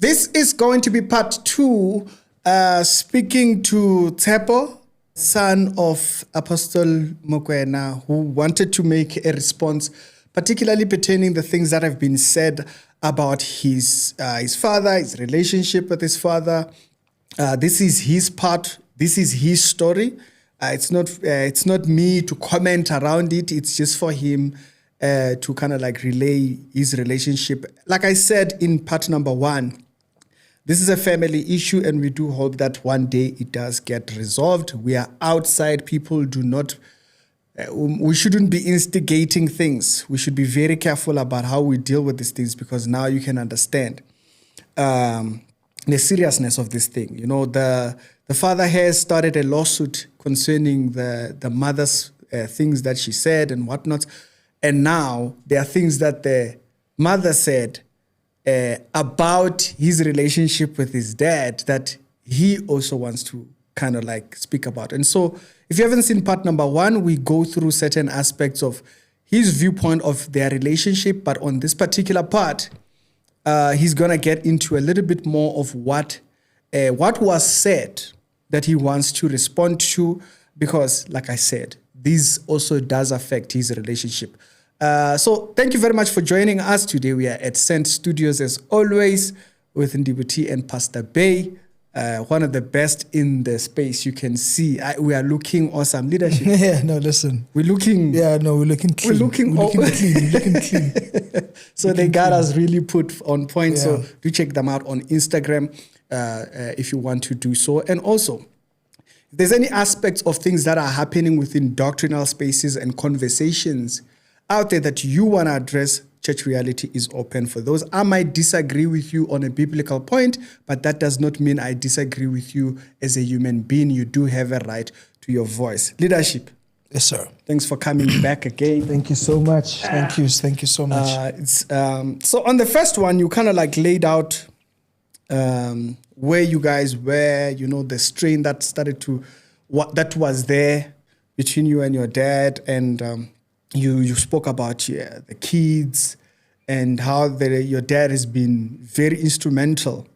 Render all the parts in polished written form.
This is going to be part 2, speaking to Tshepo, son of Apostle Mokoena, who wanted to make a response, particularly pertaining the things that have been said about his father, his relationship with his father. This is his part. This is his story. It's not me to comment around it. It's just for him to kind of like relay his relationship. Like I said in part number 1, this is a family issue, and we do hope that one day it does get resolved. We are outside. People do not, we shouldn't be instigating things. We should be very careful about how we deal with these things, because now you can understand the seriousness of this thing. You know, the father has started a lawsuit concerning the mother's things that she said and whatnot. And now there are things that the mother said about his relationship with his dad that he also wants to kind of like speak about. And so if you haven't seen part number 1, we go through certain aspects of his viewpoint of their relationship. But on this particular part, he's going to get into a little bit more of what was said that he wants to respond to, because like I said, this also does affect his relationship. So thank you very much for joining us today. We are at Sent Studios as always with Ndibuti and Pastor Bay, one of the best in the space. You can see we are looking awesome. Leadership. Yeah, no, listen. We're looking. Yeah, no, we're looking clean. We're looking clean. So they got us really put on point. Yeah. So do check them out on Instagram if you want to do so. And also, if there's any aspects of things that are happening within doctrinal spaces and conversations out there that you want to address, Church Reality is open for those. I might disagree with you on a biblical point, but that does not mean I disagree with you as a human being. You do have a right to your voice. Leadership. Yes, sir. Thanks for coming back again. Thank you so much. Thank you so much. So on the first one, you kind of like laid out where you guys were, you know, the strain that started to, that was there between you and your dad, and you spoke about the kids and how your dad has been very instrumental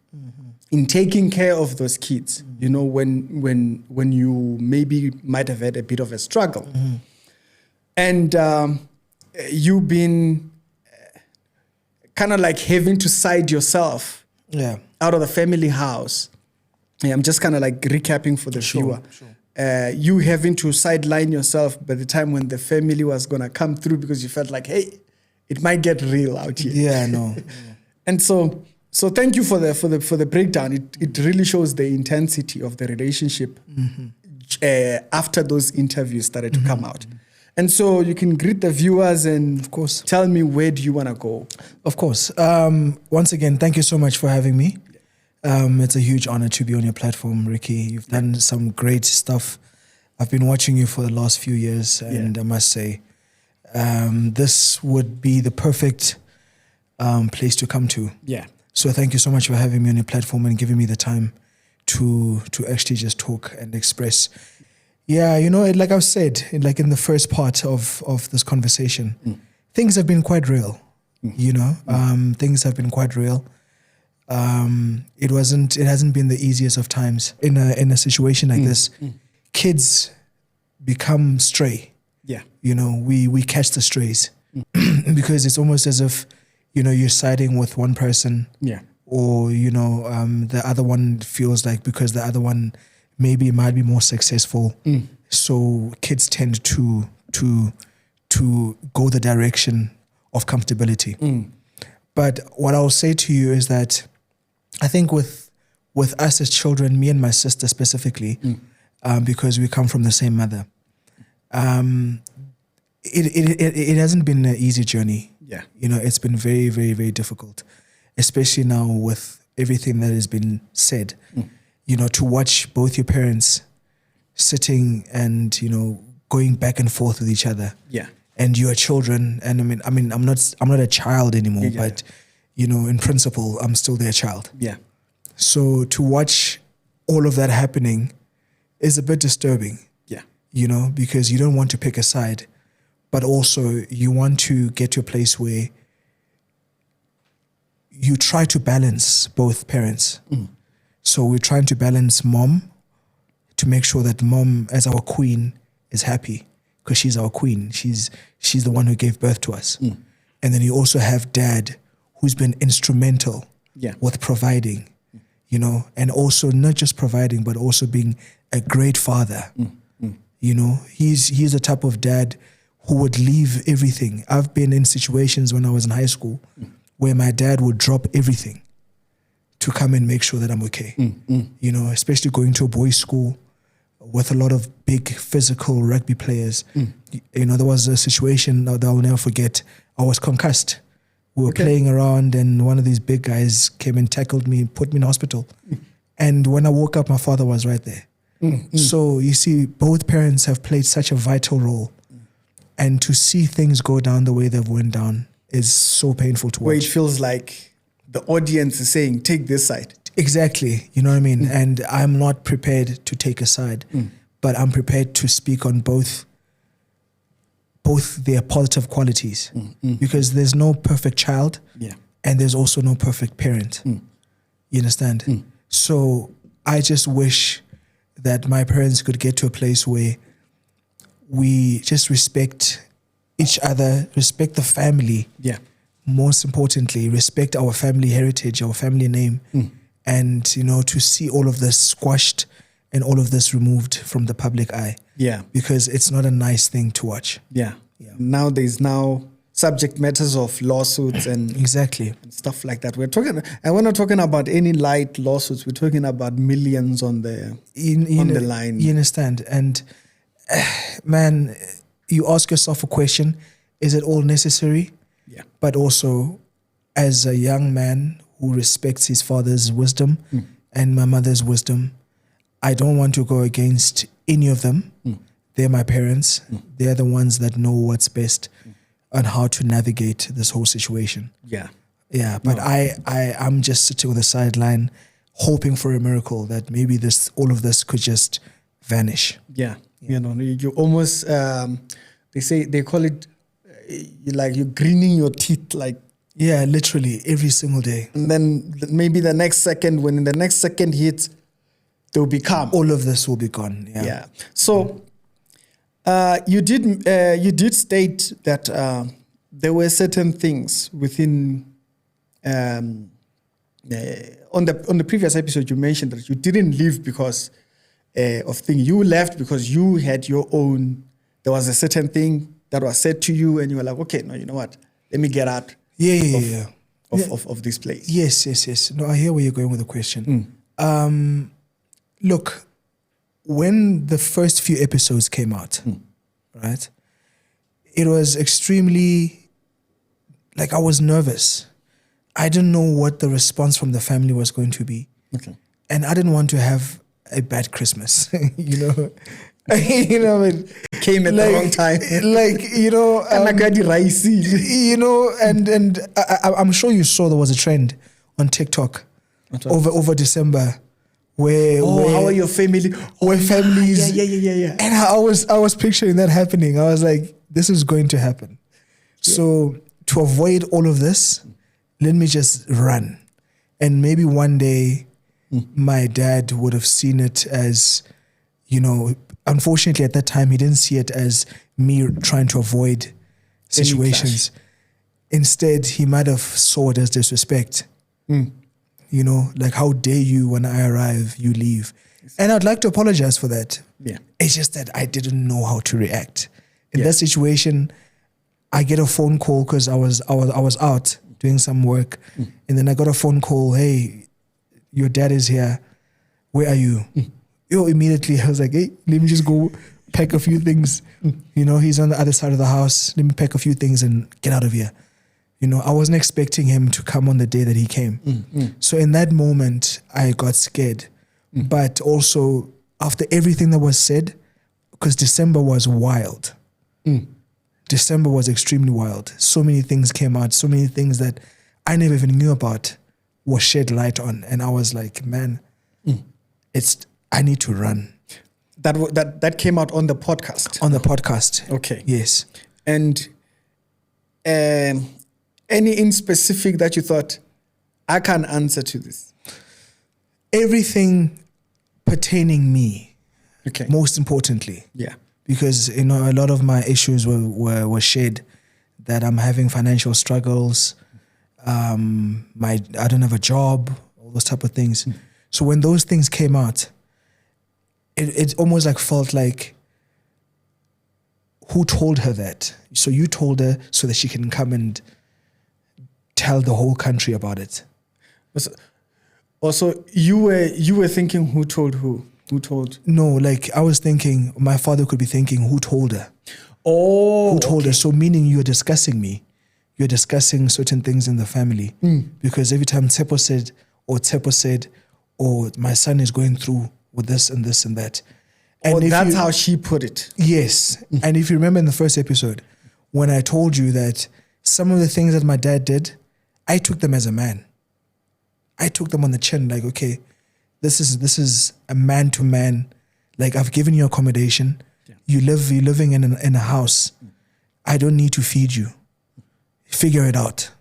in taking care of those kids. You know, when you maybe might have had a bit of a struggle, and you've been kind of like having to side yourself out of the family house. Yeah, I'm just kind of like recapping for the viewer. Sure. You having to sideline yourself by the time when the family was gonna come through, because you felt like, hey, it might get real out here. Yeah, no. And so thank you for the breakdown. It really shows the intensity of the relationship after those interviews started to come out. And so you can greet the viewers and, of course, tell me, where do you want to go? Of course. Once again, thank you so much for having me. It's a huge honor to be on your platform, Ricky. You've done some great stuff. I've been watching you for the last few years, and I must say, this would be the perfect place to come to. Yeah. So thank you so much for having me on your platform and giving me the time to actually just talk and express. Yeah, you know, like I've said, like in the first part of this conversation, things have been quite real. You know, things have been quite real. It hasn't been the easiest of times in a situation like this. Kids become stray. Yeah. You know, we catch the strays because it's almost as if, you know, you're siding with one person. Yeah. Or, you know, the other one feels like because the other one maybe might be more successful. So kids tend to go the direction of comfortability. But what I'll say to you is that I think with us as children, me and my sister specifically, because we come from the same mother, it hasn't been an easy journey. Yeah. You know, it's been very, very, very difficult, especially now with everything that has been said. You know, to watch both your parents sitting and, you know, going back and forth with each other. Yeah. And you are children, and I mean, I'm not a child anymore, but you know, in principle, I'm still their child. Yeah. So to watch all of that happening is a bit disturbing. Yeah. You know, because you don't want to pick a side, but also you want to get to a place where you try to balance both parents. So we're trying to balance mom to make sure that mom, as our queen, is happy because she's our queen. She's the one who gave birth to us. And then you also have dad, who's been instrumental with providing, you know, and also not just providing, but also being a great father. You know, he's the type of dad who would leave everything. I've been in situations when I was in high school where my dad would drop everything to come and make sure that I'm okay. You know, especially going to a boys' school with a lot of big physical rugby players. You know, there was a situation that I'll never forget. I was concussed. We were playing around and one of these big guys came and tackled me, put me in hospital. And when I woke up, my father was right there. So you see, both parents have played such a vital role. And to see things go down the way they've went down is so painful to watch. Where it feels like the audience is saying, take this side. Exactly. You know what I mean? And I'm not prepared to take a side, but I'm prepared to speak on both their positive qualities because there's no perfect child and there's also no perfect parent. You understand? So I just wish that my parents could get to a place where we just respect each other, respect the family. Most importantly, respect our family heritage, our family name. And, you know, to see all of this squashed and all of this removed from the public eye. Because it's not a nice thing to watch. Now there's subject matters of lawsuits and and stuff like that. We're not talking about any light lawsuits. We're talking about millions on the line. You understand? And man, you ask yourself a question: is it all necessary? But also, as a young man who respects his father's wisdom and my mother's wisdom, I don't want to go against any of them. They're my parents. They're the ones that know what's best on how to navigate this whole situation. But I'm just sitting on the sideline hoping for a miracle that maybe all of this could just vanish. You know, you almost they call it like you're grinning your teeth, like literally every single day. And then maybe the next second, when the next second hits, they'll be calm. All of this will be gone. So you did state that there were certain things within on the previous episode you mentioned that you didn't leave because of things. You left because you had your own. There was a certain thing that was said to you, and you were like, okay, no, you know what? Let me get out. Of this place. Yes. No, I hear where you're going with the question. Look, when the first few episodes came out, right, it was extremely, like, I was nervous. I didn't know what the response from the family was going to be. And I didn't want to have a bad Christmas, you know. You know, it came at the wrong time. Like, you know, you know, and I'm sure you saw there was a trend on TikTok over December where how are your family? Where families, yeah. And I was picturing that happening. I was like, this is going to happen. So to avoid all of this, let me just run, and maybe one day my dad would have seen it as, you know. Unfortunately, at that time, he didn't see it as me trying to avoid situations. Instead, he might have saw it as disrespect. You know, like, how dare you, when I arrive, you leave. And I'd like to apologize for that. It's just that I didn't know how to react. In that situation, I get a phone call because I was out doing some work. And then I got a phone call, hey, your dad is here. Where are you? Immediately I was like, hey, let me just go pack a few things. You know, he's on the other side of the house. Let me pack a few things and get out of here. You know, I wasn't expecting him to come on the day that he came. So in that moment, I got scared. But also, after everything that was said, because December was wild. December was extremely wild. So many things came out, so many things that I never even knew about was shed light on. And I was like, man, I need to run. That came out on the podcast? On the podcast. Okay. Yes. And any in specific that you thought, I can't answer to this. Everything pertaining me, Okay. most importantly. Yeah. Because, a lot of my issues were shared, that I'm having financial struggles, I don't have a job, all those type of things. So when those things came out, it almost like felt like, who told her that? So you told her so that she can come and tell the whole country about it. Also, you were thinking who told who? Who told? No, like I was thinking, my father could be thinking, who told her? Oh, Who told her? So meaning you're discussing me. You're discussing certain things in the family. Because every time Tsepo said, or my son is going through with this and this and that. And that's how she put it. Yes. And if you remember in the first episode, when I told you that some of the things that my dad did, I took them as a man. I took them on the chin, like, okay, this is a man to man. Like, I've given you accommodation. Yeah. You're living in a house. I don't need to feed you. Figure it out.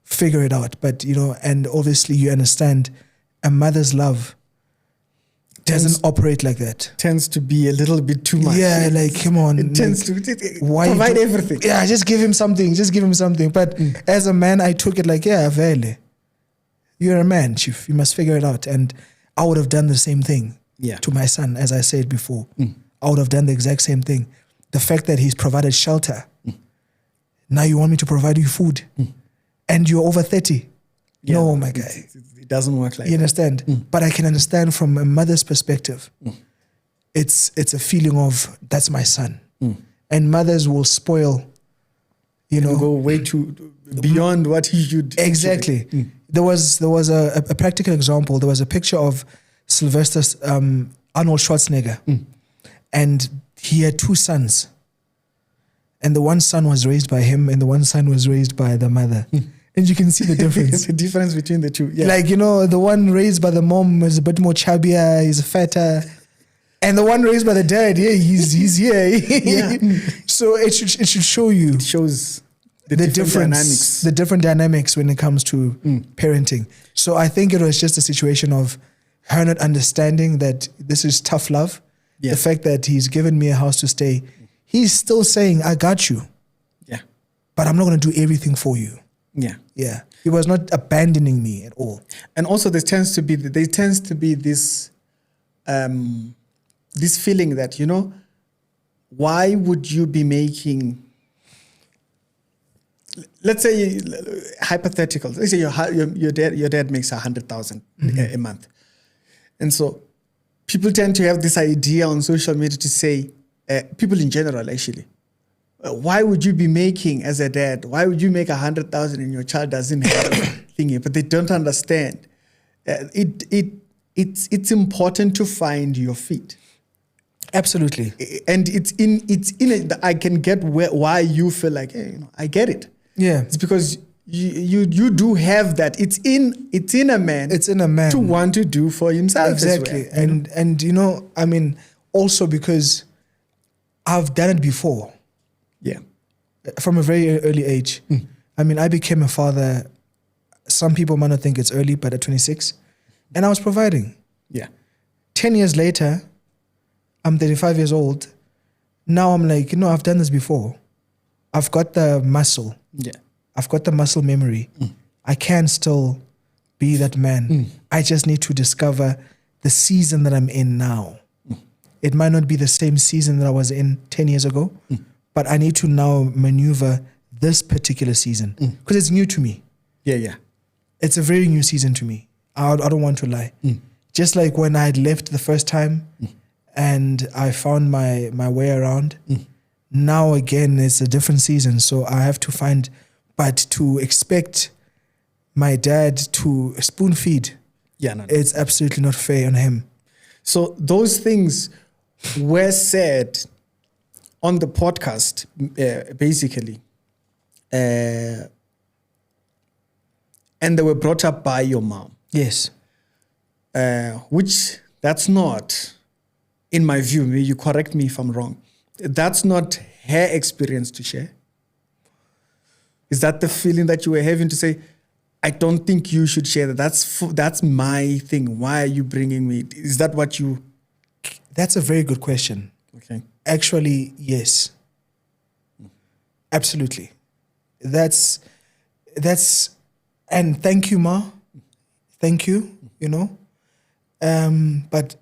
Figure it out. But, and obviously you understand a mother's love doesn't operate like that. Tends to be a little bit too much. Yeah, like, come on. It tends to provide everything. Yeah, just give him something. But as a man, I took it like, yeah, vele. You're a man, chief. You must figure it out. And I would have done the same thing to my son, as I said before. I would have done the exact same thing. The fact that he's provided shelter. Now you want me to provide you food. And you're over 30. Yeah, no, my guy. It doesn't work like that. You understand? But I can understand from a mother's perspective. It's a feeling of, that's my son. And mothers will spoil, go way too beyond what he should. Exactly. There was a practical example. There was a picture of Sylvester Arnold Schwarzenegger. And he had two sons. And the one son was raised by him and the one son was raised by the mother. And you can see the difference. The difference between the two. Yeah. Like, the one raised by the mom is a bit more chubbier, he's fatter. And the one raised by the dad, he's here. Yeah. So it should show you. It shows the different dynamics. The different dynamics when it comes to parenting. So I think it was just a situation of her not understanding that this is tough love. Yeah. The fact that he's given me a house to stay. He's still saying, I got you. Yeah. But I'm not going to do everything for you. Yeah. Yeah. He was not abandoning me at all. And also there tends to be this this feeling that, why would you be making, let's say, hypothetical, let's say your dad makes 100,000 a month. And so people tend to have this idea on social media to say, people in general actually, why would you be making, as a dad, why would you make 100,000 and your child doesn't have thingy? But they don't understand. It's important to find your feet. Absolutely. And it's in it. I can get why you feel like, hey, I get it. Yeah. It's because you do have that. It's in a man. It's in a man to want to do for himself. Exactly. As well. And also because I've done it before. Yeah. From a very early age. I became a father. Some people might not think it's early, but at 26. And I was providing. Yeah. 10 years later, I'm 35 years old. Now I'm like, I've done this before. I've got the muscle. Yeah. I've got the muscle memory. I can still be that man. I just need to discover the season that I'm in now. It might not be the same season that I was in 10 years ago, but I need to now maneuver this particular season because it's new to me. Yeah. It's a very new season to me. I don't want to lie. Just like when I had left the first time and I found my way around, now again it's a different season. So I have to find, but to expect my dad to spoon feed, it's absolutely not fair on him. So those things were said on the podcast, basically, and they were brought up by your mom. Yes. Which that's not, in my view, you correct me if I'm wrong, that's not her experience to share. Is that the feeling that you were having to say, I don't think you should share that. That's my thing. Why are you bringing me? Is that what you? That's a very good question. Okay. Actually, yes. Absolutely. That's, and thank you, Ma. Thank you, you know. But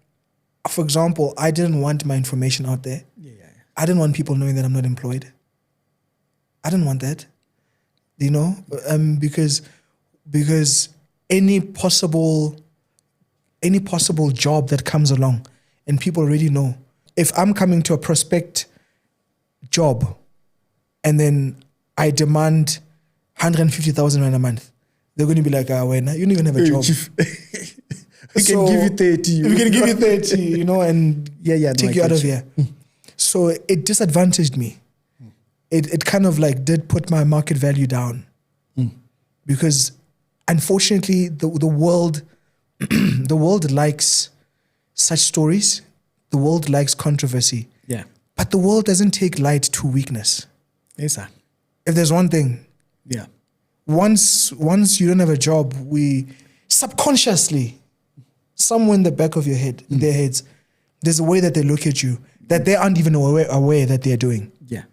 for example, I didn't want my information out there. Yeah. I didn't want people knowing that I'm not employed. I didn't want that, you know, because any possible job that comes along and people already know, if I'm coming to a prospect job and then I demand 150,000 Rand a month, they're going to be like, when you don't even have a job. We can give you 30. We can give you 30, you know, and take you out of here. So it disadvantaged me. It kind of like did put my market value down. Because unfortunately the world the world likes such stories. The world likes controversy. Yeah. But the world doesn't take light to weakness. Yes, sir. If there's one thing, Yeah. once you don't have a job, we subconsciously, somewhere in the back of your head, in their heads, there's a way that they look at you that they aren't even aware that they're doing. Yeah.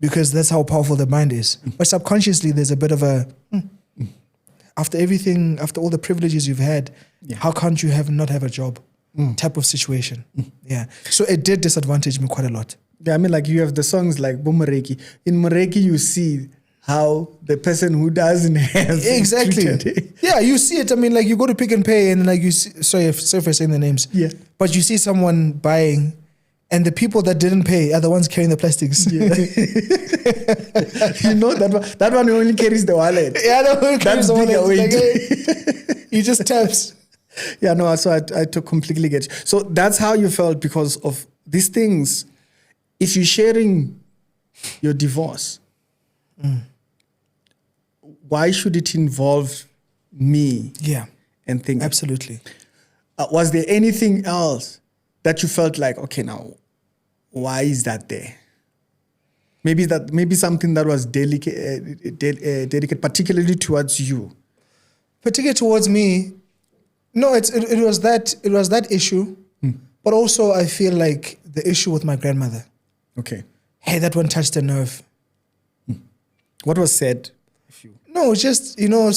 Because that's how powerful the mind is. But subconsciously, there's a bit of a, after everything, after all the privileges you've had, how can't you not have a job type of situation? Yeah. So it did disadvantage me quite a lot. Yeah, I mean, like you have the songs like Boomereki. In Moreki, you see how the person who doesn't have Exactly. Yeah, you see it. I mean, like you go to Pick and Pay and like you see, sorry for saying the names. Yeah. But you see someone buying and the people that didn't pay are the ones carrying the plastics. Yeah. You know, that one only carries the wallet. Yeah, that one carries the bigger wallet. weight. Like, he just taps. Yeah, no, so I completely get you. So that's how you felt because of these things. If you're sharing your divorce, why should it involve me? Yeah, And things? absolutely. Was there anything else that you felt like, okay, now, why is that there? Maybe something that was delicate, particularly towards you. Particularly towards me, no, it was that issue, but also I feel like the issue with my grandmother. Okay. Hey, that one touched a nerve. What was said? No, just, you know,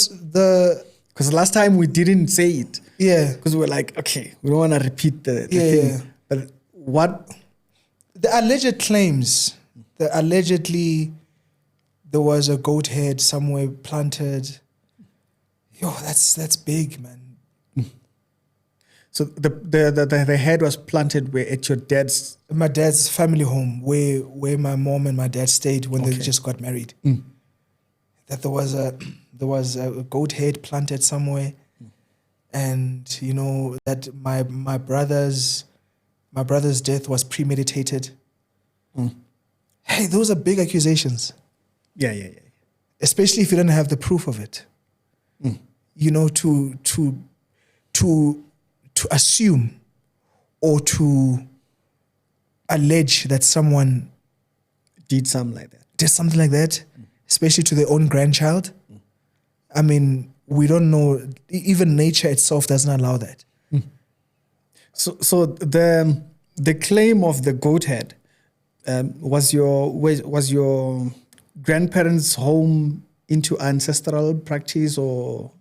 Because last time we didn't say it. Yeah. Because we were like, okay, we don't want to repeat the Yeah. thing. But what? The alleged claims, allegedly there was a goat head somewhere planted. Yo, that's big, man. So the head was planted where at your dad's. My dad's family home, where my mom and my dad stayed when they just got married. That there was a goat head planted somewhere, and you know that my brother's death was premeditated. Hey, those are big accusations. Yeah. Especially if you don't have the proof of it. You know, to assume or to allege that someone Did something like that. did something like that, especially to their own grandchild. I mean, we don't know. Even nature itself doesn't allow that. So the claim of the goat head was your grandparents' home into ancestral practice or?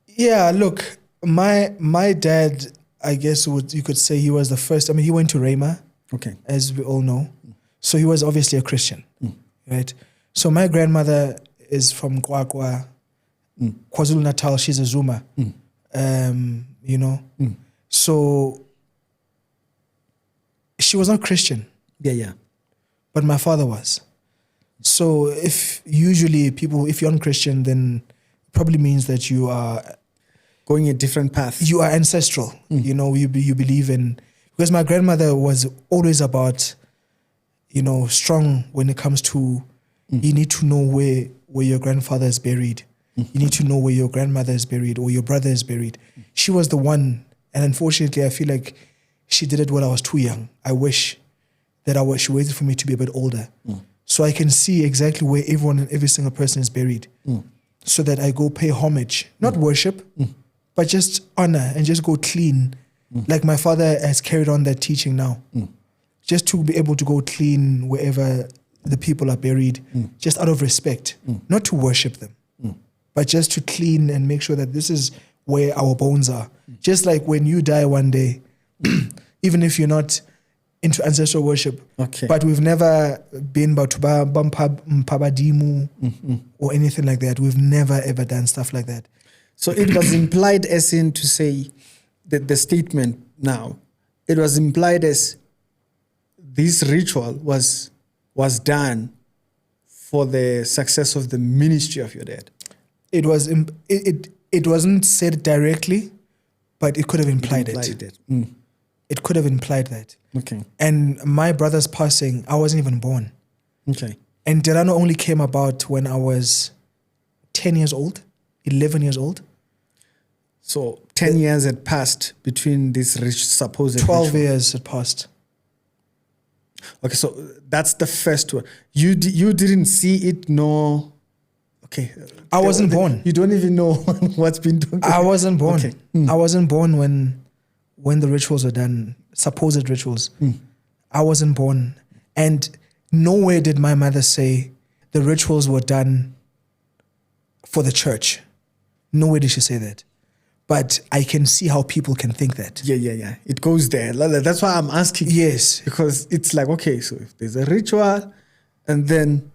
Yeah, look, my dad, I guess you could say he was the first. I mean, he went to Rhema, Okay. as we all know. So he was obviously a Christian, right? So my grandmother is from Kwakwa, KwaZulu Natal. She's a Zuma, you know. So she was not Christian, Yeah. but my father was. So if you're non-Christian, then it probably means that you are Going a different path. you are ancestral. You know, you believe in, because my grandmother was always about, you know, strong when it comes to you need to know where your grandfather is buried. You need to know where your grandmother is buried or your brother is buried. She was the one, and unfortunately, I feel like she did it when I was too young. I wish that she waited for me to be a bit older, so I can see exactly where everyone and every single person is buried. so that I go pay homage, not worship, but just honor and just go clean. Like my father has carried on that teaching now. Just to be able to go clean wherever the people are buried, just out of respect, not to worship them, but just to clean and make sure that this is where our bones are. Just like when you die one day, even if you're not into ancestral worship, but we've never been mpabadimu or anything like that. We've never ever done stuff like that. So it was implied as in to say that the statement now, it was implied as this ritual was done for the success of the ministry of your dad. It was it wasn't said directly, but it could have implied it. It could have implied that. Okay. And my brother's passing, I wasn't even born. Okay. And Delano only came about when I was 10 years old, 11 years old. So 10 years had passed between this supposed 12 ritual. years had passed. Okay, so that's the first one. You didn't see it, no. Okay. I wasn't born. You don't even know what's been done. I wasn't born. Okay. I wasn't born when the rituals were done, supposed rituals. I wasn't born. And nowhere did my mother say the rituals were done for the church. Nowhere did she say that. But I can see how people can think that. Yeah. It goes there. That's why I'm asking. Yes. Because it's like, okay, so if there's a ritual and then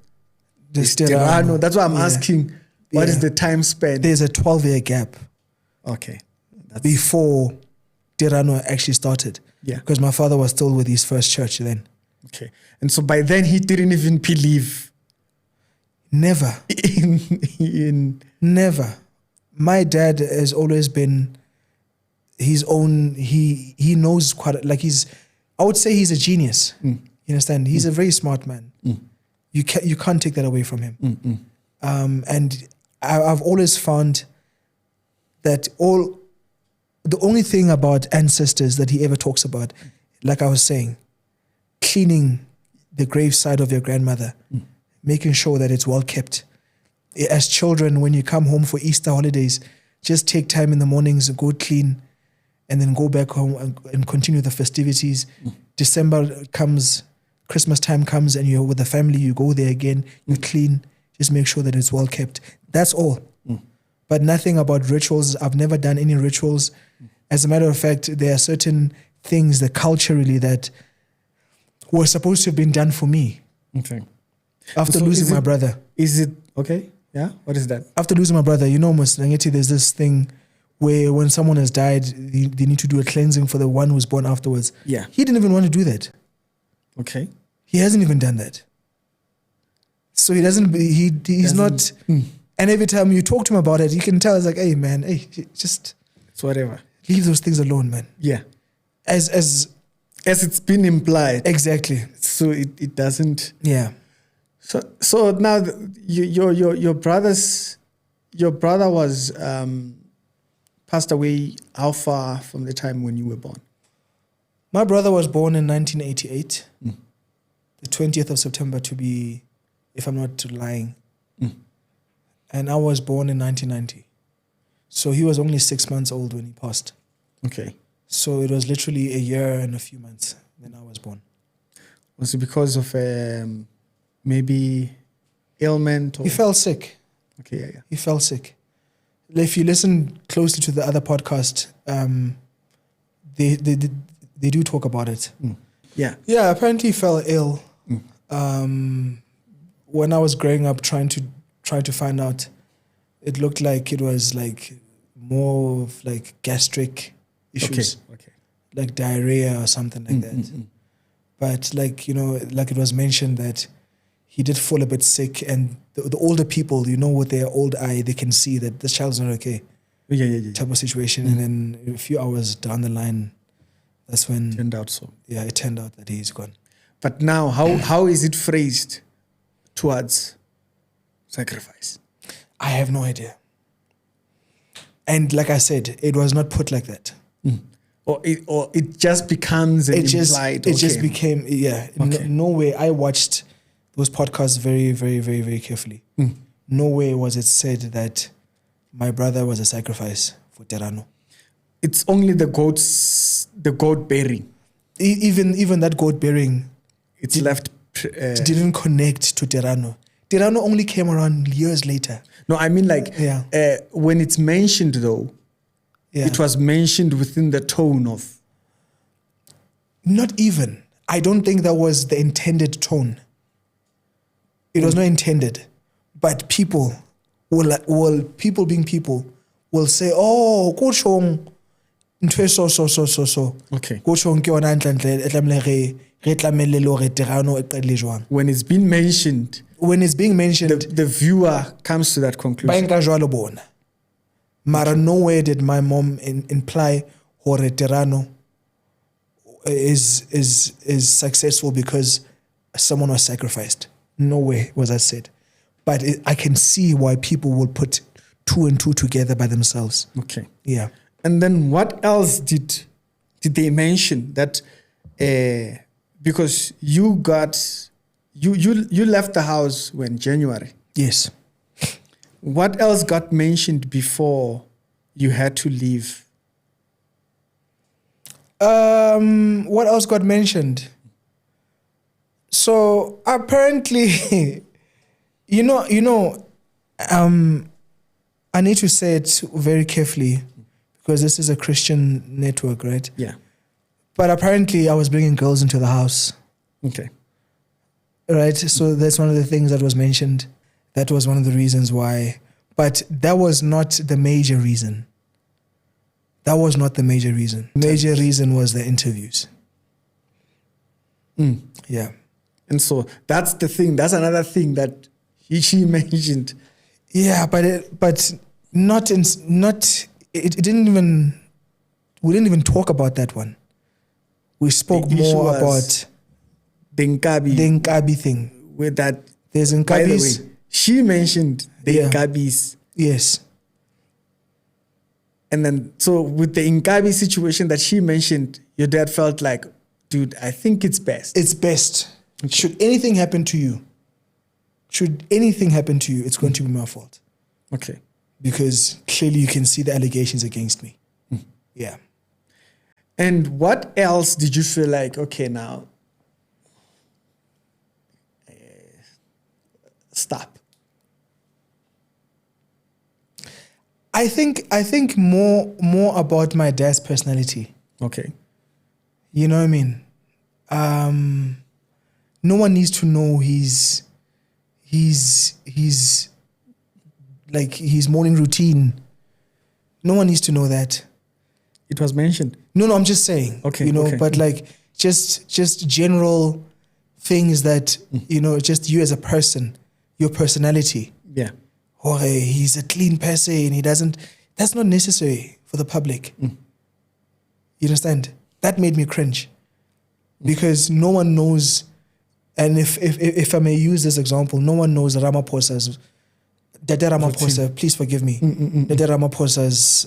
There's Delano, that's why I'm asking, what is the time span? There's a 12-year gap. Okay. Before Delano actually started. Yeah. Because my father was still with his first church then. Okay. And so by then he didn't even believe. Never. Never. My dad has always been his own, he knows quite, like I would say he's a genius. You understand? He's a very smart man. You can't take that away from him. And I've always found that the only thing about ancestors that he ever talks about, like I was saying, cleaning the graveside of your grandmother, making sure that it's well kept. As children, when you come home for Easter holidays, just take time in the mornings, go clean, and then go back home and continue the festivities. December comes, Christmas time comes, and you're with the family, you go there again, you clean, just make sure that it's well kept. That's all. But nothing about rituals. I've never done any rituals. As a matter of fact, there are certain things that culturally that were supposed to have been done for me. Okay. After losing my brother. Is it, okay? Yeah? What is that? After losing my brother, Musangeti, there's this thing where when someone has died, they need to do a cleansing for the one who's born afterwards. Yeah. He didn't even want to do that. Okay. He hasn't even done that. So he doesn't, he's not, and every time you talk to him about it, you can tell it's like, hey man, hey, just it's whatever. Leave those things alone, man. Yeah. As it's been implied. Exactly. So it doesn't. Yeah. So now your brother was passed away how far from the time when you were born? My brother was born in 1988, the 20th of September to be, if I'm not lying. And I was born in 1990. So he was only 6 months old when he passed. Okay. So it was literally a year and a few months when I was born. Was it because of maybe ailment? Or? He fell sick. Okay, yeah. He fell sick. If you listen closely to the other podcast, they do talk about it. Yeah. Yeah, apparently he fell ill. When I was growing up trying to find out, it looked like it was like more of like gastric issues. Okay. Like diarrhea or something like that. But like it was mentioned that he did fall a bit sick, and the older people, with their old eye, they can see that this child's not okay. Yeah. Type of situation. And then a few hours down the line, that's when... Turned out so. Yeah, it turned out that he's gone. But now, how is it phrased towards sacrifice? I have no idea. And like I said, it was not put like that. Or it just becomes implied. It just became, yeah. Okay. No way. I watched those podcasts very, very, very, very carefully. nowhere was it said that my brother was a sacrifice for Terano. It's only the goat bearing. Even that goat bearing, It's left. didn't connect to Terano. Terano only came around years later. No, I mean like when it's mentioned though, it was mentioned within the tone of. Not even. I don't think that was the intended tone. It was not intended. But people people being people will say, oh, kuchong so. Okay. Kuchong ke yona ntlantle tlamehile re tlamelle le hore Terano e qadile jwang. When it's been mentioned, the viewer comes to that conclusion. Ba nka jwalo bona. Mara nowhere did my mom imply hore Terano is successful because someone was sacrificed. Nowhere was that said. But I can see why people will put 2 and 2 together by themselves. Okay. Yeah. And then what else did they mention that because you left the house when January? Yes. What else got mentioned before you had to leave? What else got mentioned? So apparently, I need to say it very carefully because this is a Christian network, right? Yeah. But apparently I was bringing girls into the house. Okay. Right? So that's one of the things that was mentioned. That was one of the reasons why. But that was not the major reason. That was not the major reason. The major reason was the interviews. Yeah. And so that's the thing. That's another thing that she mentioned. Yeah, but it didn't even. We didn't even talk about that one. We spoke more about the Nkabi thing. With that, there's Nkabis. By the way, she mentioned the Nkabis. Yes. And then, so with the Nkabi situation that she mentioned, your dad felt like, dude, I think it's best. It's best. Okay. Should anything happen to you, it's going to be my fault. Okay. Because clearly you can see the allegations against me. Yeah. And what else did you feel like, okay, now, stop? I think more about my dad's personality. Okay. You know what I mean? No one needs to know his morning routine. No one needs to know that. It was mentioned. No, I'm just saying. Okay. But like just general things that just you as a person, your personality. Yeah. Or he's a clean person. That's not necessary for the public. You understand? That made me cringe. Because no one knows, and if I may use this example, no one knows Ramaphosa's, Dade Ramaphosa, please forgive me, Dade Ramaphosa's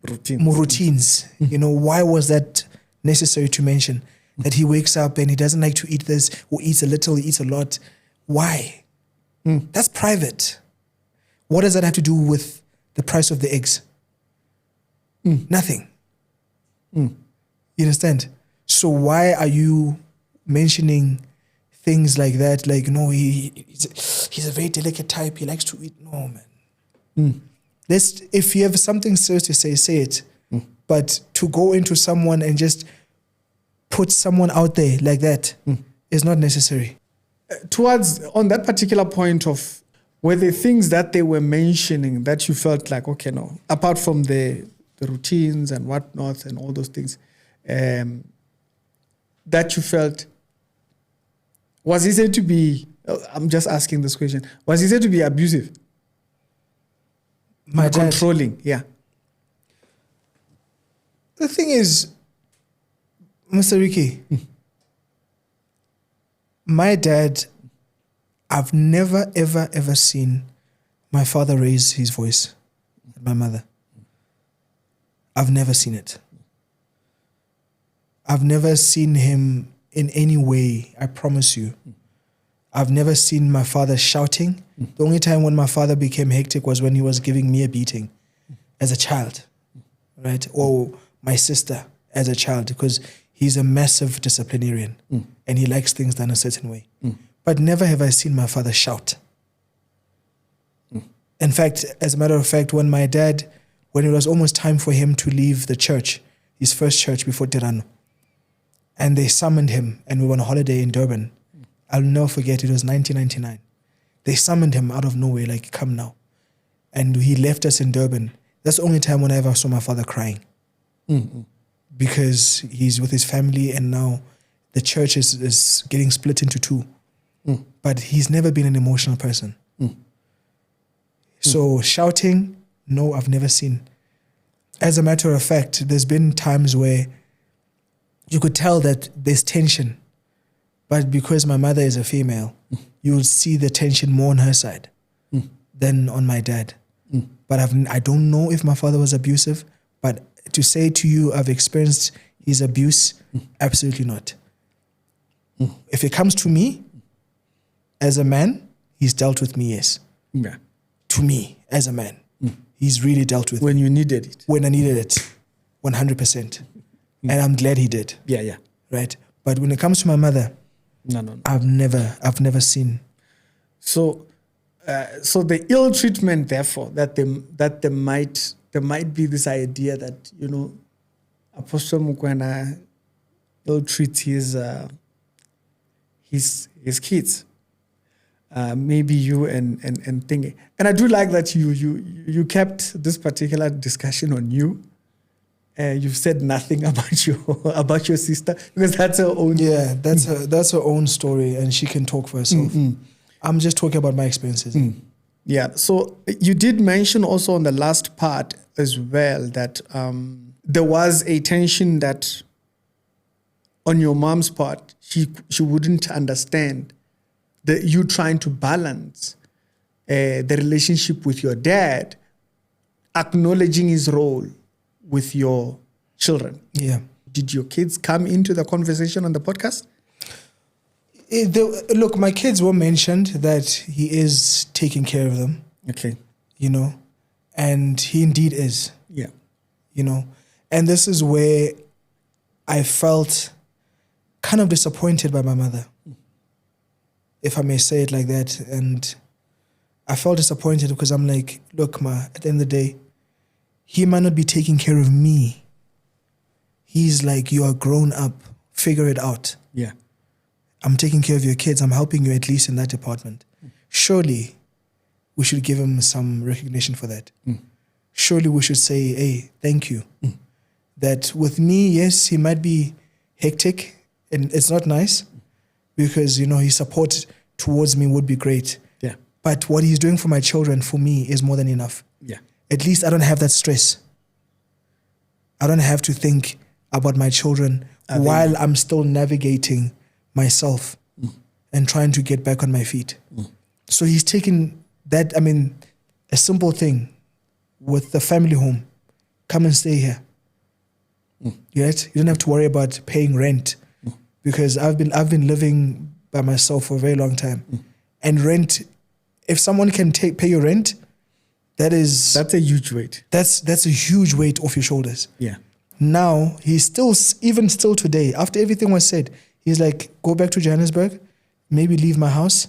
routines. Why was that necessary to mention? That he wakes up and he doesn't like to eat this, or eats a little, he eats a lot. Why? That's private. What does that have to do with the price of the eggs? Nothing. You understand? So why are you mentioning things like that? Like, no, he's a very delicate type. He likes to eat. No, man. If you have something serious to say it. But to go into someone and just put someone out there like that is not necessary. On that particular point of, were there things that they were mentioning that you felt like, okay, no, apart from the routines and whatnot and all those things, that you felt, was he said to be, I'm just asking this question, was he said to be abusive? My dad? Controlling, yeah. The thing is, Mr. Ricky, my dad, I've never, ever, ever seen my father raise his voice at my mother. I've never seen it. I've never seen him in any way, I promise you. I've never seen my father shouting. The only time when my father became hectic was when he was giving me a beating as a child, right? Or my sister as a child, because he's a massive disciplinarian and he likes things done a certain way. But never have I seen my father shout. In fact, as a matter of fact, when it was almost time for him to leave the church, his first church before Tirano, and they summoned him, and we were on a holiday in Durban. I'll never forget, it was 1999. They summoned him out of nowhere, like, come now. And he left us in Durban. That's the only time when I ever saw my father crying. Because he's with his family, and now the church is getting split into two. But he's never been an emotional person. So shouting, no, I've never seen. As a matter of fact, there's been times where you could tell that there's tension. But because my mother is a female, you will see the tension more on her side than on my dad. But I don't know if my father was abusive, but to say to you I've experienced his abuse, absolutely not. If it comes to me, as a man, he's dealt with me, yes. Yeah. To me, as a man, he's really dealt with when you needed it. When I needed it, 100%. And I'm glad he did. Yeah. Right? But when it comes to my mother, no. I've never seen. So the ill treatment, therefore, that there might be this idea that, you know, Apostle Mokoena ill treats his kids. Maybe you and thingy. And I do like that you kept this particular discussion on you. You've said nothing about your sister, because that's her own. Yeah, that's her own story, and she can talk for herself. I'm just talking about my experiences. Yeah. So you did mention also on the last part as well that there was a tension that on your mom's part she wouldn't understand that you trying to balance the relationship with your dad, acknowledging his role with your children. Yeah. Did your kids come into the conversation on the podcast? Look, my kids were mentioned that he is taking care of them. Okay. You know, and he indeed is. Yeah. You know, and this is where I felt kind of disappointed by my mother, if I may say it like that. And I felt disappointed because I'm like, look, Ma, at the end of the day, he might not be taking care of me. He's like, you are grown up, figure it out. Yeah. I'm taking care of your kids. I'm helping you at least in that department. Surely we should give him some recognition for that. Surely we should say, hey, thank you. That with me, yes, he might be hectic and it's not nice because, you know, his support towards me would be great. Yeah. But what he's doing for my children, for me, is more than enough. Yeah. At least I don't have that stress. I don't have to think about my children while I'm still navigating myself and trying to get back on my feet. So he's taken that, I mean, a simple thing with the family home. Come and stay here. Right? You don't have to worry about paying rent because I've been living by myself for a very long time. And rent, if someone can pay your rent, that's a huge weight. That's a huge weight off your shoulders. Yeah. Now he's even still today, after everything was said, he's like, go back to Johannesburg, maybe leave my house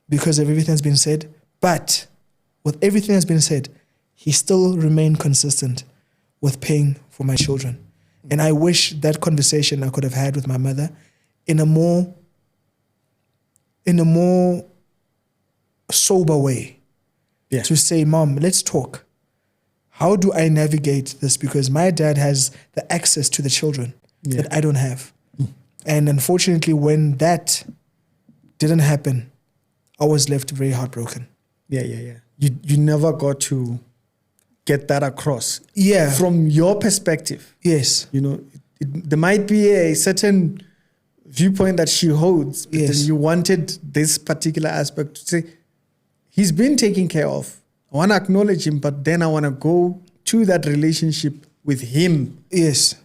because of everything that's been said. But with everything that's been said, he still remained consistent with paying for my children. And I wish that conversation I could have had with my mother in a more sober way. Yeah. To say, Mom, let's talk. How do I navigate this? Because my dad has the access to the children that I don't have. And unfortunately, when that didn't happen, I was left very heartbroken. Yeah. You never got to get that across. Yeah. From your perspective. Yes. You know, there might be a certain viewpoint that she holds. But then you wanted this particular aspect to say, he's been taken care of. I want to acknowledge him, but then I want to go to that relationship with him. Yes.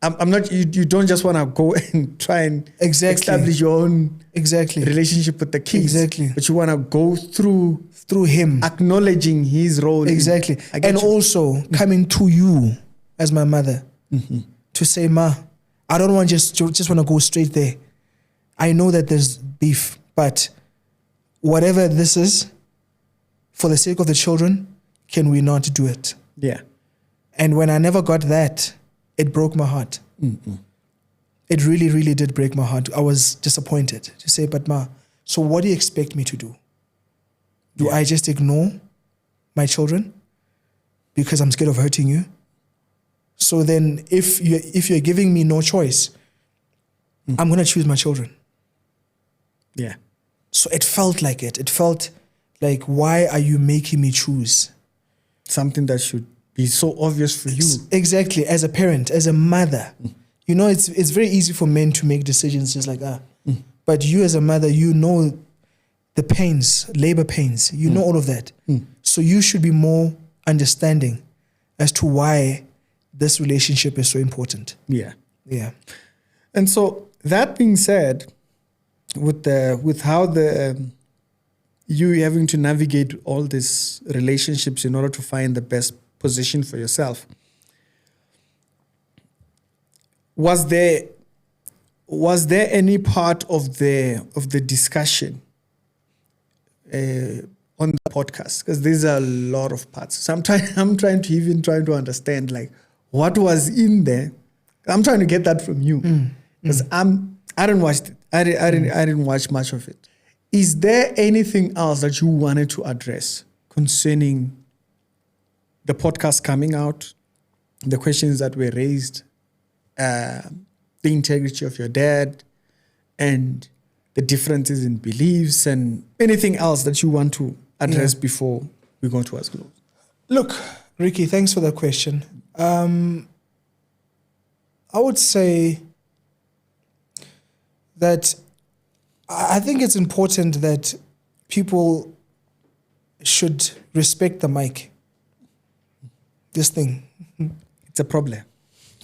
I'm not. You don't just want to go and try and Exactly. establish your own Exactly. relationship with the kids. Exactly. But you want to go through him. acknowledging his role. Exactly. And also coming to you as my mother to say, Ma, I don't want just want to go straight there. I know that there's beef, but whatever this is, for the sake of the children, can we not do it? Yeah. And when I never got that, it broke my heart. It really, really did break my heart. I was disappointed to say, but Ma, so what do you expect me to do? Do I just ignore my children because I'm scared of hurting you? So then if you're giving me no choice, I'm going to choose my children. Yeah. So it felt like it. It felt like, why are you making me choose? Something that should be so obvious for you. Exactly. As a parent, as a mother. You know, it's very easy for men to make decisions just like that. But you as a mother, you know the pains, labor pains. You know all of that. So you should be more understanding as to why this relationship is so important. Yeah. Yeah. And so that being said, with how you having to navigate all these relationships in order to find the best position for yourself, was there any part of the discussion on the podcast? Because there's a lot of parts. So I'm trying to understand, like, what was in there. I'm trying to get that from you because I didn't watch it. I didn't watch much of it. Is there anything else that you wanted to address concerning the podcast coming out, the questions that were raised, the integrity of your dad, and the differences in beliefs, and anything else that you want to address before we go towards close? Look, Ricky, thanks for that question. I would say that I think it's important that people should respect the mic. This thing. It's a problem.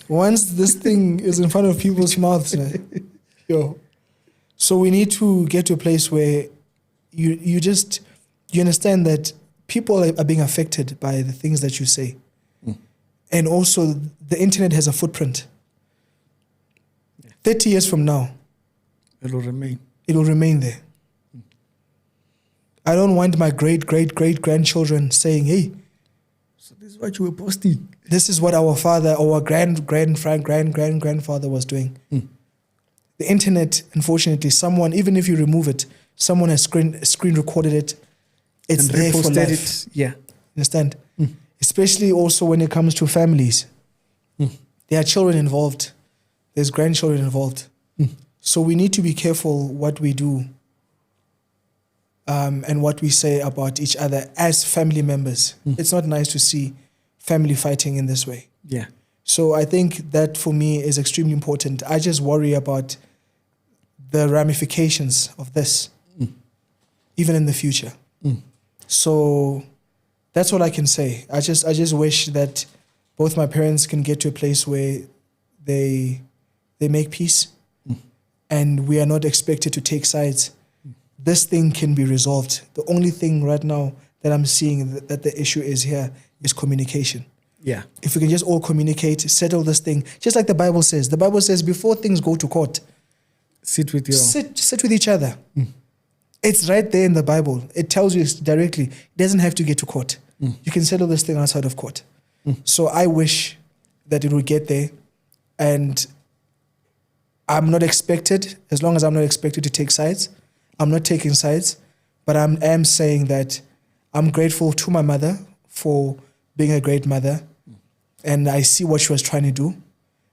Once this thing is in front of people's mouths, so we need to get to a place where you understand that people are being affected by the things that you say. And also the internet has a footprint. 30 years from now, it will remain. It will remain there. I don't want my great-great-great-grandchildren saying, hey, so this is what you were posting. This is what our father or our grandfather was doing. The internet, unfortunately, someone, even if you remove it, someone has screen recorded it. It's and there for life. It. Yeah. Understand? Especially also when it comes to families. There are children involved. There's grandchildren involved. So we need to be careful what we do and what we say about each other as family members. It's not nice to see family fighting in this way. Yeah. So I think that for me is extremely important. I just worry about the ramifications of this, even in the future. So that's what I can say. I just wish that both my parents can get to a place where they make peace, and we are not expected to take sides. This thing can be resolved. The only thing right now that I'm seeing that the issue is here is communication. Yeah. If we can just all communicate, settle this thing, just like the Bible says. The Bible says before things go to court, sit with each other. It's right there in the Bible. It tells you directly. It doesn't have to get to court. You can settle this thing outside of court. So I wish that it would get there, and I'm not expected, as long as I'm not expected to take sides, I'm not taking sides, but I am saying that I'm grateful to my mother for being a great mother, and I see what she was trying to do,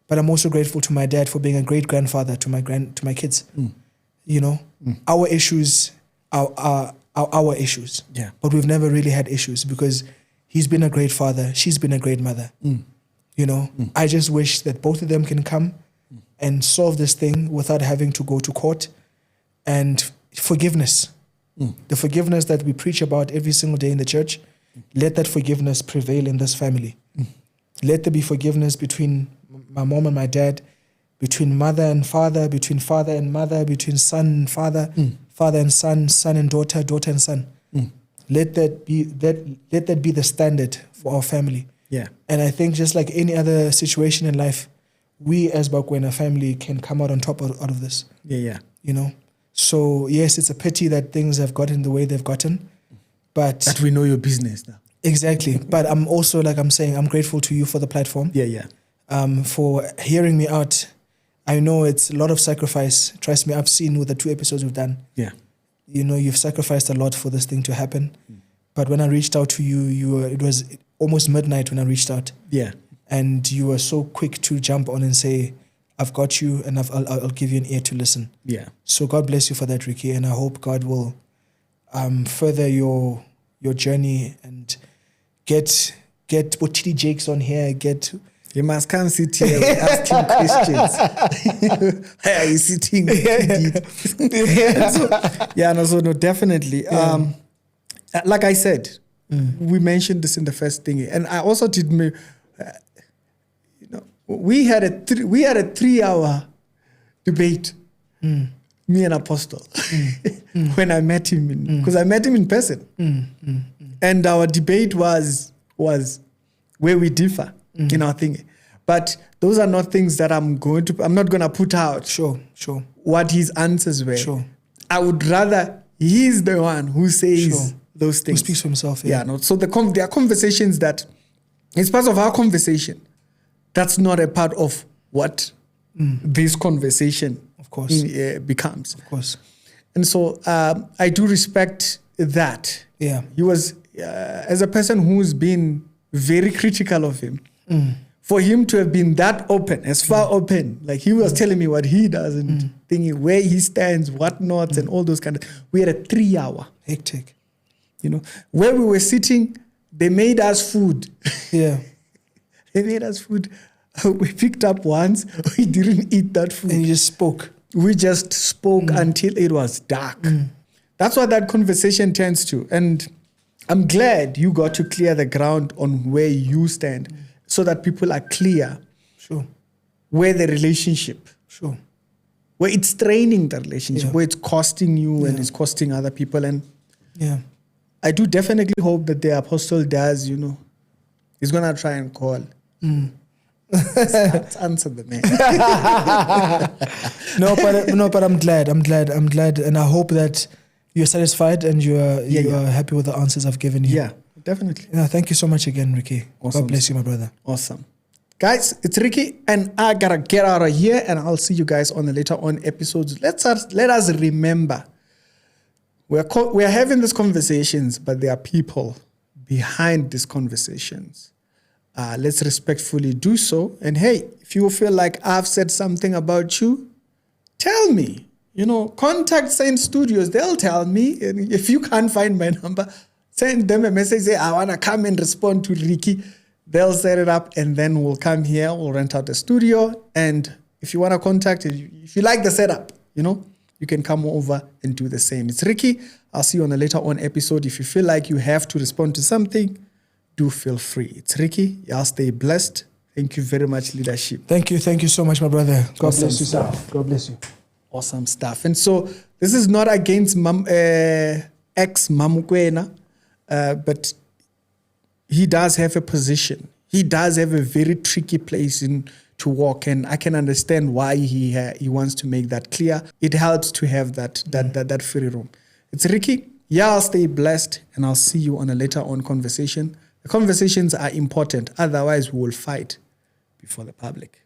but I'm also grateful to my dad for being a great grandfather to my kids. You know, our issues are our issues, but we've never really had issues because he's been a great father, she's been a great mother. You know, I just wish that both of them can come and solve this thing without having to go to court. And forgiveness, the forgiveness that we preach about every single day in the church, let that forgiveness prevail in this family. Let there be forgiveness between my mom and my dad, between mother and father, between father and mother, between son and father, father and son, son and daughter, daughter and son. Let that be the standard for our family. Yeah. And I think just like any other situation in life, we as Mokoena family can come out on top out of this. Yeah. You know? So yes, it's a pity that things have gotten the way they've gotten, but That we know your business now. exactly. But I'm also, like I'm saying, I'm grateful to you for the platform. Yeah. For hearing me out. I know it's a lot of sacrifice. Trust me, I've seen with the 2 episodes we've done. Yeah. You know, you've sacrificed a lot for this thing to happen. But when I reached out to you, it was almost midnight when I reached out. Yeah. And you were so quick to jump on and say, I've got you and I'll give you an ear to listen. Yeah. So God bless you for that, Ricky. And I hope God will further your journey and get Botiti Jakes on here, get... You must come sit here and ask him questions. Hey, are you sitting? No, definitely. Like I said, we mentioned this in the first thing, and I also did. We had a 3-hour debate. Me and Apostle when I met him, because I met him in person, and our debate was where we differ in our thing. But those are not things that I'm not going to put out. Sure. What his answers were. Sure. I would rather he's the one who says those things. Who speaks for himself. So there are conversations that it's part of our conversation. That's not a part of what this conversation of course becomes. Of course. And so I do respect that. Yeah. He was, as a person who's been very critical of him, for him to have been that open, as far open, like he was telling me what he does and thinking where he stands, what not, and all those kind of. We had a 3-hour. Hectic. You know, where we were sitting, they made us food. Yeah. They made us food. We picked up once. We didn't eat that food. And you just spoke. We just spoke until it was dark. That's what that conversation tends to. And I'm glad you got to clear the ground on where you stand so that people are clear. Sure. Where the relationship. Sure. Where it's straining the relationship, Yeah. where it's costing you and it's costing other people. And I do definitely hope that the apostle does, he's going to try and call. Answer the man. But I'm glad. And I hope that you're satisfied and you are happy with the answers I've given you. Yeah, definitely. Thank you so much again, Ricky. Awesome. God bless you, my brother. Awesome. Guys, it's Ricky and I gotta get out of here, and I'll see you guys on the later on episodes. Let us remember, we're having these conversations, but there are people behind these conversations. Let's respectfully do so. And hey, if you feel like I've said something about you, tell me. Contact Saint Studios. They'll tell me. And if you can't find my number, send them a message. Say, I want to come and respond to Ricky. They'll set it up, and then we'll come here. We'll rent out the studio. And if you want to contact, if you like the setup, you can come over and do the same. It's Ricky. I'll see you on a later on episode. If you feel like you have to respond to something, do feel free. It's Ricky. Y'all stay blessed. Thank you very much, leadership. Thank you so much, my brother. God Awesome bless you, sir. God bless you. Awesome stuff. And so this is not against ex-Mokoena, but he does have a position. He does have a very tricky place to walk, and I can understand why he wants to make that clear. It helps to have that free room. It's Ricky. Y'all stay blessed, and I'll see you on a later on conversation. The conversations are important. Otherwise, we will fight before the public.